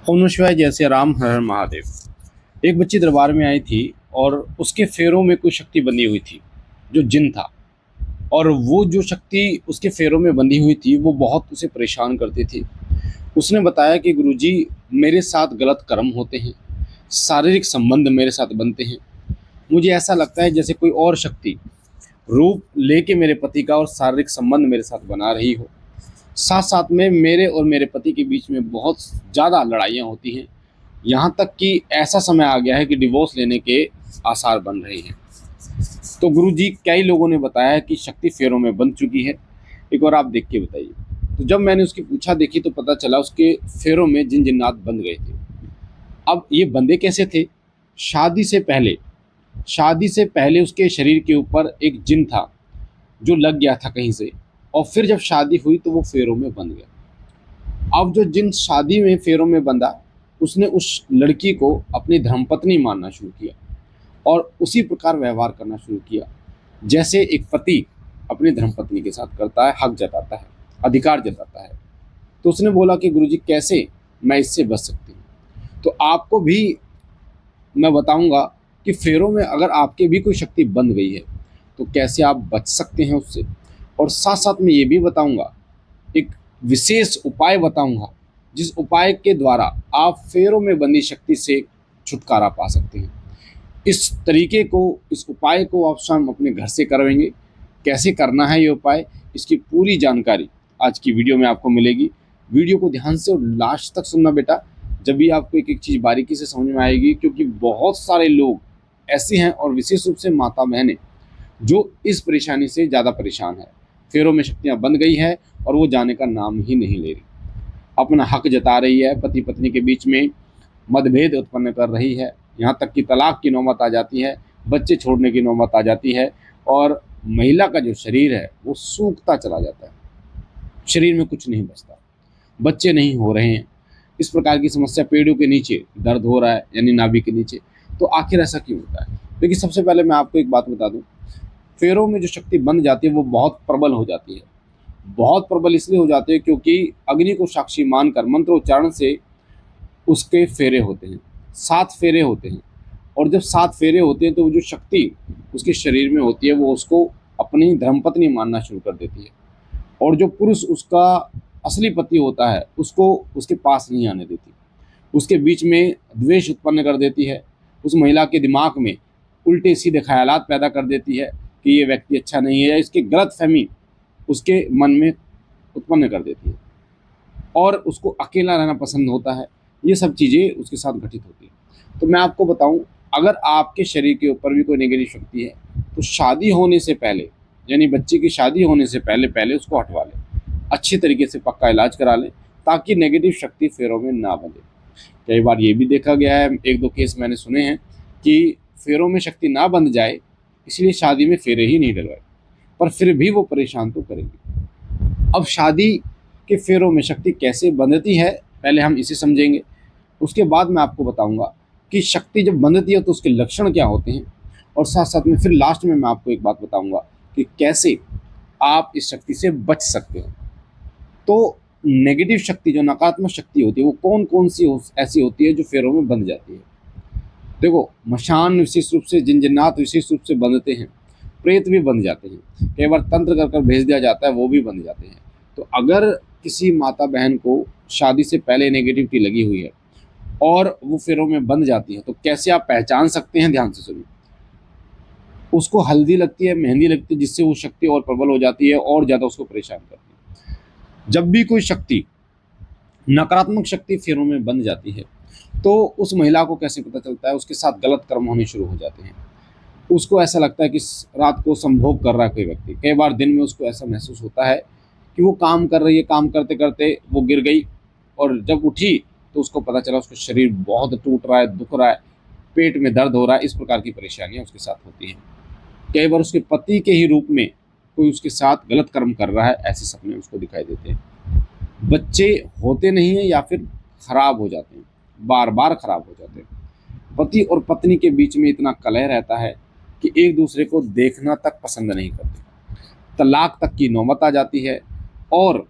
ओम नमः शिवाय। जैसे राम हर हर महादेव। एक बच्ची दरबार में आई थी और उसके फेरों में कोई शक्ति बंधी हुई थी जो जिन था। और वो जो शक्ति उसके फेरों में बंधी हुई थी वो बहुत उसे परेशान करती थी। उसने बताया कि गुरुजी, मेरे साथ गलत कर्म होते हैं, शारीरिक संबंध मेरे साथ बनते हैं। मुझे ऐसा लगता है जैसे कोई और शक्ति रूप लेके मेरे पति का और शारीरिक संबंध मेरे साथ बना रही हो। साथ साथ में मेरे और मेरे पति के बीच में बहुत ज़्यादा लड़ाइयाँ होती हैं। यहाँ तक कि ऐसा समय आ गया है कि डिवोर्स लेने के आसार बन रहे हैं। तो गुरुजी, कई लोगों ने बताया कि शक्ति फेरों में बंध चुकी है, एक बार आप देख के बताइए। तो जब मैंने उसकी पूछा देखी तो पता चला उसके फेरों में जिन जिन्नात बंध गए थे। अब ये बंधे कैसे थे? शादी से पहले शादी से पहले उसके शरीर के ऊपर एक जिन था जो लग गया था कहीं से, और फिर जब शादी हुई तो वो फेरों में बंध गया। अब जो जिन शादी में फेरों में बंधा, उसने उस लड़की को अपनी धर्मपत्नी मानना शुरू किया और उसी प्रकार व्यवहार करना शुरू किया जैसे एक पति अपनी धर्मपत्नी के साथ करता है, हक जताता है, अधिकार जताता है। तो उसने बोला कि गुरुजी, कैसे मैं इससे बच सकती हूँ? तो आपको भी मैं बताऊंगा कि फेरों में अगर आपके भी कोई शक्ति बंध गई है तो कैसे आप बच सकते हैं उससे। और साथ साथ में ये भी बताऊंगा, एक विशेष उपाय बताऊंगा जिस उपाय के द्वारा आप फेरों में बंधी शक्ति से छुटकारा पा सकते हैं। इस उपाय को आप स्वयं अपने घर से करवाएंगे। कैसे करना है ये उपाय, इसकी पूरी जानकारी आज की वीडियो में आपको मिलेगी। वीडियो को ध्यान से और लास्ट तक सुनना बेटा, जब भी आपको एक एक चीज़ बारीकी से समझ में आएगी, क्योंकि बहुत सारे लोग ऐसे हैं और विशेष रूप से माता बहनें जो इस परेशानी से ज़्यादा परेशान है। फेरों में शक्तियाँ बंध गई है और वो जाने का नाम ही नहीं ले रही, अपना हक जता रही है, पति पत्नी के बीच में मतभेद उत्पन्न कर रही है, यहाँ तक कि तलाक की नौबत आ जाती है, बच्चे छोड़ने की नौबत आ जाती है और महिला का जो शरीर है वो सूखता चला जाता है, शरीर में कुछ नहीं बचता, बच्चे नहीं हो रहे हैं। इस प्रकार की समस्या, पेड़ों के नीचे दर्द हो रहा है यानी नाभि के नीचे। तो आखिर ऐसा क्यों होता है? देखिए, सबसे पहले मैं आपको एक बात बता दूं, फेरों में जो शक्ति बन जाती है वो बहुत प्रबल हो जाती है। बहुत प्रबल इसलिए हो जाते हैं क्योंकि अग्नि को साक्षी मानकर मंत्रोच्चारण से उसके फेरे होते हैं, 7 फेरे होते हैं। और जब 7 फेरे होते हैं तो वो जो शक्ति उसके शरीर में होती है वो उसको अपनी धर्मपत्नी मानना शुरू कर देती है। और जो पुरुष उसका असली पति होता है उसको उसके पास नहीं आने देती, उसके बीच में द्वेष उत्पन्न कर देती है, उस महिला के दिमाग में उल्टे सीधे ख्यालात पैदा कर देती है कि ये व्यक्ति अच्छा नहीं है, या इसकी गलत फहमी उसके मन में उत्पन्न कर देती है और उसको अकेला रहना पसंद होता है। ये सब चीज़ें उसके साथ घटित होती हैं। तो मैं आपको बताऊं, अगर आपके शरीर के ऊपर भी कोई नेगेटिव शक्ति है तो शादी होने से पहले, यानी बच्चे की शादी होने से पहले पहले उसको हटवा लें, अच्छे तरीके से पक्का इलाज करा लें ताकि नेगेटिव शक्ति फेरों में ना बंधे। कई बार ये भी देखा गया है, 1-2 केस मैंने सुने हैं कि फेरों में शक्ति ना बंध जाए इसलिए शादी में फेरे ही नहीं डलवाए, पर फिर भी वो परेशान तो करेंगे। अब शादी के फेरों में शक्ति कैसे बंधती है पहले हम इसे समझेंगे, उसके बाद मैं आपको बताऊंगा कि शक्ति जब बंधती है तो उसके लक्षण क्या होते हैं, और साथ साथ में फिर लास्ट में मैं आपको एक बात बताऊंगा कि कैसे आप इस शक्ति से बच सकते हैं। तो नेगेटिव शक्ति, जो नकारात्मक शक्ति होती है, वो कौन कौन सी ऐसी होती है जो फेरों में बंध जाती है? देखो, मशान विशेष रूप से, जिन्नात विशेष रूप से बंधते हैं, प्रेत भी बंध जाते हैं, कई बार तंत्र कर कर भेज दिया जाता है, वो भी बंध जाते हैं। तो अगर किसी माता बहन को शादी से पहले नेगेटिविटी लगी हुई है और वो फेरों में बंध जाती है तो कैसे आप पहचान सकते हैं? ध्यान से सुनिए। उसको हल्दी लगती है, मेहंदी लगती है, जिससे वो शक्ति और प्रबल हो जाती है और ज़्यादा उसको परेशान करती है। जब भी कोई शक्ति, नकारात्मक शक्ति फेरों में बंध जाती है तो उस महिला को कैसे पता चलता है? उसके साथ गलत कर्म होने शुरू हो जाते हैं। उसको ऐसा लगता है कि रात को संभोग कर रहा है कोई व्यक्ति, कई बार दिन में उसको ऐसा महसूस होता है कि वो काम कर रही है, काम करते करते वो गिर गई और जब उठी तो उसको पता चला उसका शरीर बहुत टूट रहा है, दुख रहा है, पेट में दर्द हो रहा है। इस प्रकार की परेशानियां उसके साथ होती हैं। कई बार उसके पति के ही रूप में कोई उसके साथ गलत कर्म कर रहा है, ऐसे सपने उसको दिखाई देते हैं। बच्चे होते नहीं हैं या फिर खराब हो जाते हैं, बार बार खराब हो जाते हैं। पति और पत्नी के बीच में इतना कलह रहता है कि एक दूसरे को देखना तक पसंद नहीं करते, तलाक तक की नौबत आ जाती है और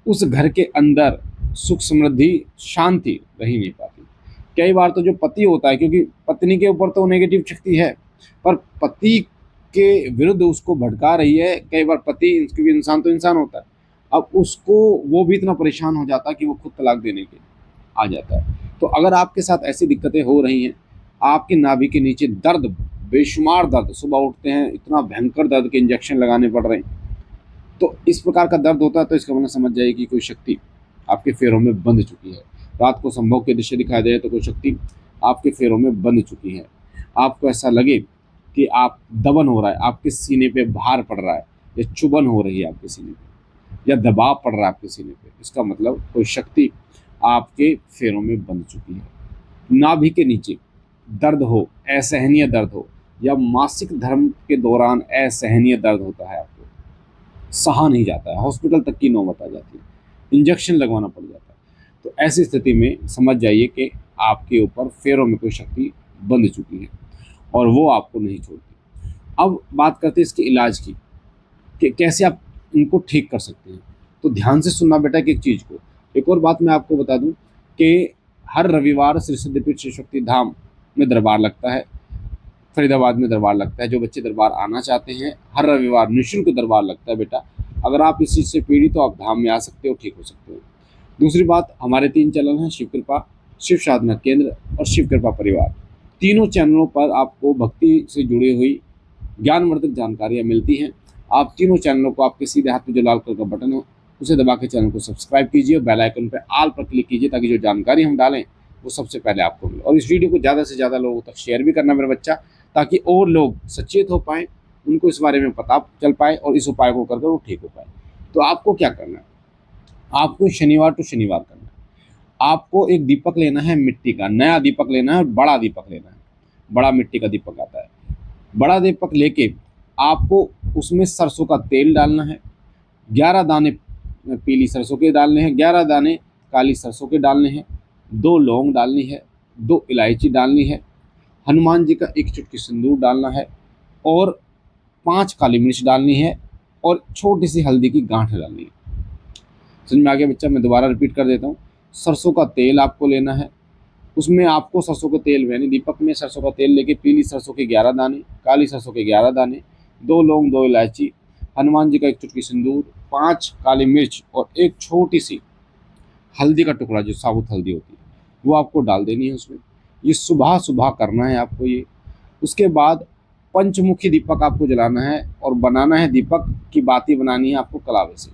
उस घर के अंदर सुख समृद्धि शांति रही नहीं पाती। कई बार तो जो पति होता है, क्योंकि पत्नी के ऊपर तो नेगेटिव शक्ति है, पर पति के विरुद्ध उसको भड़का रही है। कई बार पति, क्योंकि इंसान तो इंसान होता है, अब उसको वो भी इतना परेशान हो जाता है कि वो खुद तलाक देने के आ जाता है। तो अगर आपके साथ ऐसी दिक्कतें हो रही हैं, आपके नाभि के नीचे दर्द, बेशुमार दर्द, सुबह उठते हैं इतना भयंकर दर्द के इंजेक्शन लगाने पड़ रहे हैं, तो इस प्रकार का दर्द होता है, तो इसका मतलब समझ जाइए कि कोई शक्ति आपके फेरों में बंध चुकी है। रात को संभोग के दृश्य दिखाई दे तो कोई शक्ति आपके फेरों में बंध चुकी है। आपको ऐसा लगे कि आप दबन हो रहा है, आपके सीने पे भार पड़ रहा है, या चुभन हो रही है आपके सीने पे, या दबाव पड़ रहा है आपके सीने पे, इसका मतलब कोई शक्ति आपके फेरों में बंध चुकी है। नाभि के नीचे दर्द हो, असहनीय दर्द हो, या मासिक धर्म के दौरान असहनीय दर्द होता है, आपको सहा नहीं जाता है, हॉस्पिटल तक की नौबत आ जाती है, इंजेक्शन लगवाना पड़ जाता है, तो ऐसी स्थिति में समझ जाइए कि आपके ऊपर फेरों में कोई शक्ति बंध चुकी है और वो आपको नहीं छोड़ती। अब बात करते हैं इसके इलाज की, कि कैसे आप इनको ठीक कर सकते हैं। तो ध्यान से सुनना बेटा कि एक चीज़ को। एक और बात मैं आपको बता दूं कि हर रविवार श्री सिद्धपीठ शिव शक्ति धाम में दरबार लगता है, फरीदाबाद में दरबार लगता है। जो बच्चे दरबार आना चाहते हैं, हर रविवार निःशुल्क दरबार लगता है बेटा। अगर आप इस चीज़ से पीड़ित हो, आप धाम में आ सकते हो, ठीक हो सकते हो। दूसरी बात, हमारे 3 चैनल हैं, शिव कृपा, शिव साधना केंद्र और शिव कृपा परिवार। तीनों चैनलों पर आपको भक्ति से जुड़ी हुई ज्ञानवर्धक जानकारियाँ मिलती हैं। आप तीनों चैनलों को, आपके सीधे हाथ में जो लाल कलर का बटन हो उसे दबा के चैनल को सब्सक्राइब कीजिए और बेल आइकन पर ऑल पर क्लिक कीजिए, ताकि जो जानकारी हम डालें वो सबसे पहले आपको मिले। और इस वीडियो को ज़्यादा से ज़्यादा लोगों तक शेयर भी करना मेरा बच्चा, ताकि और लोग सचेत हो पाएँ, उनको इस बारे में पता चल पाए और इस उपाय को कर वो ठीक हो पाए। तो आपको क्या करना है, आपको शनिवार टू शनिवार करना है। आपको एक दीपक लेना है, मिट्टी का नया दीपक लेना है और बड़ा दीपक लेना है। बड़ा मिट्टी का दीपक आता है। बड़ा दीपक लेके आपको उसमें सरसों का तेल डालना है। 11 दाने पीली सरसों के डालने हैं, 11 दाने काली सरसों के डालने हैं, 2 लौंग डालनी है, 2 इलायची डालनी है, हनुमान जी का 1 चुटकी सिंदूर डालना है और 5 काली मिर्च डालनी है और छोटी सी हल्दी की गांठ डालनी है। समझ में आ गया बच्चा? मैं दोबारा रिपीट कर देता हूँ। सरसों का तेल आपको लेना है, उसमें आपको सरसों का तेल, यानी दीपक में सरसों का तेल लेके पीली सरसों के 11 दाने, काली सरसों के 11 दाने, 2 लौंग, 2 इलायची, हनुमान जी का 1 चुटकी सिंदूर, 5 काली मिर्च और एक छोटी सी हल्दी का टुकड़ा, जो साबुत हल्दी होती है, वो आपको डाल देनी है उसमें। ये सुबह सुबह करना है आपको ये। उसके बाद पंचमुखी दीपक आपको जलाना है और बनाना है, दीपक की बाती बनानी है आपको कलावे से।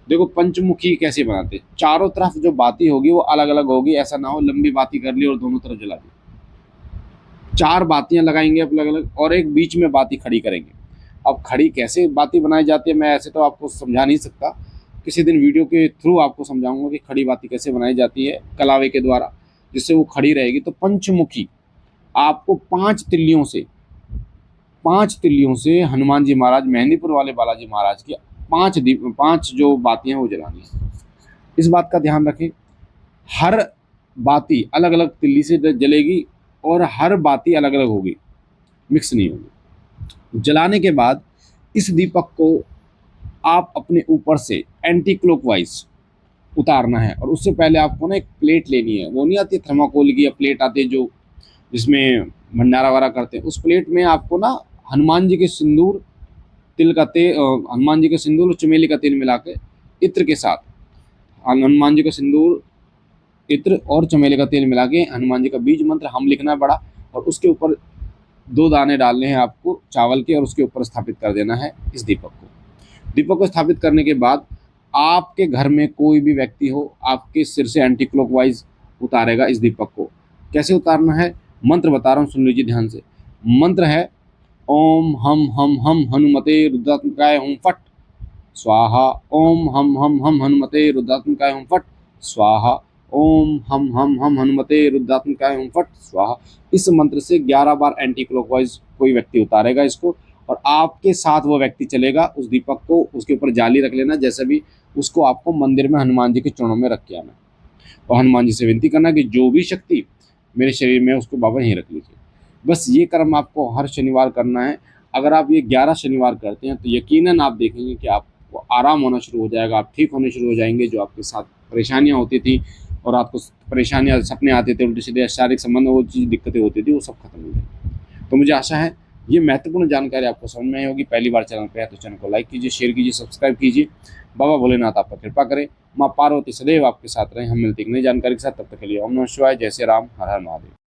देखो पंचमुखी कैसे बनाते हैं, चारों तरफ जो बाती होगी वो अलग अलग होगी, ऐसा ना हो लंबी बाती कर ली और दोनों तरफ जला दी। 4 बातियां लगाएंगे अलग अलग और एक बीच में बाती खड़ी करेंगे। अब खड़ी कैसे बाती बनाई जाती है, मैं ऐसे तो आपको समझा नहीं सकता, किसी दिन वीडियो के थ्रू आपको समझाऊंगा कि खड़ी बाती कैसे बनाई जाती है कलावे के द्वारा, जिससे वो खड़ी रहेगी। तो पंचमुखी आपको 5 तिल्लियों से हनुमान जी महाराज, मेहंदीपुर वाले बालाजी महाराज की 5 जो बातियां वो जलानी है। इस बात का ध्यान रखें, हर बाती अलग अलग तिल्ली से जलेगी और हर बाती अलग अलग होगी, मिक्स नहीं होगी। जलाने के बाद इस दीपक को आप अपने ऊपर से एंटी क्लॉकवाइज उतारना है। और उससे पहले आपको ना एक प्लेट लेनी है, वो नहीं आती थर्माकोल की, या प्लेट आती है जो जिसमें भंडारा वारा करते हैं, उस प्लेट में आपको ना हनुमान जी के सिंदूर, तिल का तेल, हनुमान जी के सिंदूर और चमेली का तेल मिला के इत्र के साथ, हनुमान जी का सिंदूर, इत्र और चमेली का तेल मिला के हनुमान जी का बीज मंत्र हम लिखना है बड़ा, और उसके ऊपर 2 दाने डालने हैं आपको चावल के, और उसके ऊपर स्थापित कर देना है इस दीपक को। दीपक को स्थापित करने के बाद आपके घर में कोई भी व्यक्ति हो, आपके सिर से एंटी क्लॉकवाइज उतारेगा इस दीपक को। कैसे उतारना है, मंत्र बता रहा हूँ, सुन लीजिए ध्यान से। मंत्र है ओम हम हनुमते रुद्रात्मकाय हुम फट स्वाहा, ओम हम हनुमते रुद्रात्मकाय हुम फट स्वाहा, ओम हम हनुमते रुद्रात्मकाय हुम फट स्वाहा। इस मंत्र से 11 बार एंटी क्लॉकवाइज कोई व्यक्ति उतारेगा इसको, और आपके साथ वो व्यक्ति चलेगा। उस दीपक को उसके ऊपर जाली रख लेना, जैसे भी उसको आपको मंदिर में हनुमान जी के चरणों में रख के आना, और हनुमान जी से विनती करना कि जो भी शक्ति मेरे शरीर में है उसको बाबा यहीं रख लीजिए। बस ये कर्म आपको हर शनिवार करना है। अगर आप ये 11 शनिवार करते हैं तो यकीनन आप देखेंगे कि आपको आराम होना शुरू हो जाएगा, आप ठीक होने शुरू हो जाएंगे। जो आपके साथ परेशानियाँ होती थी और आपको परेशानियाँ, सपने आते थे उल्टे सीधे, शारीरिक संबंध में वो चीज़ दिक्कतें होती थी, वो सब खत्म हो जाएगी। तो मुझे आशा है ये महत्वपूर्ण जानकारी आपको समझ में आई होगी। पहली बार चैनल पे है तो चैनल को लाइक कीजिए, शेयर कीजिए, सब्सक्राइब कीजिए। बाबा भोलेनाथ आप पर कृपा करें, माँ पार्वती सदैव आपके साथ रहें। हम मिलते हैं एक नई जानकारी के साथ, तब तक के लिए ओम नमः शिवाय, जय श्री राम, हर हर महादेव।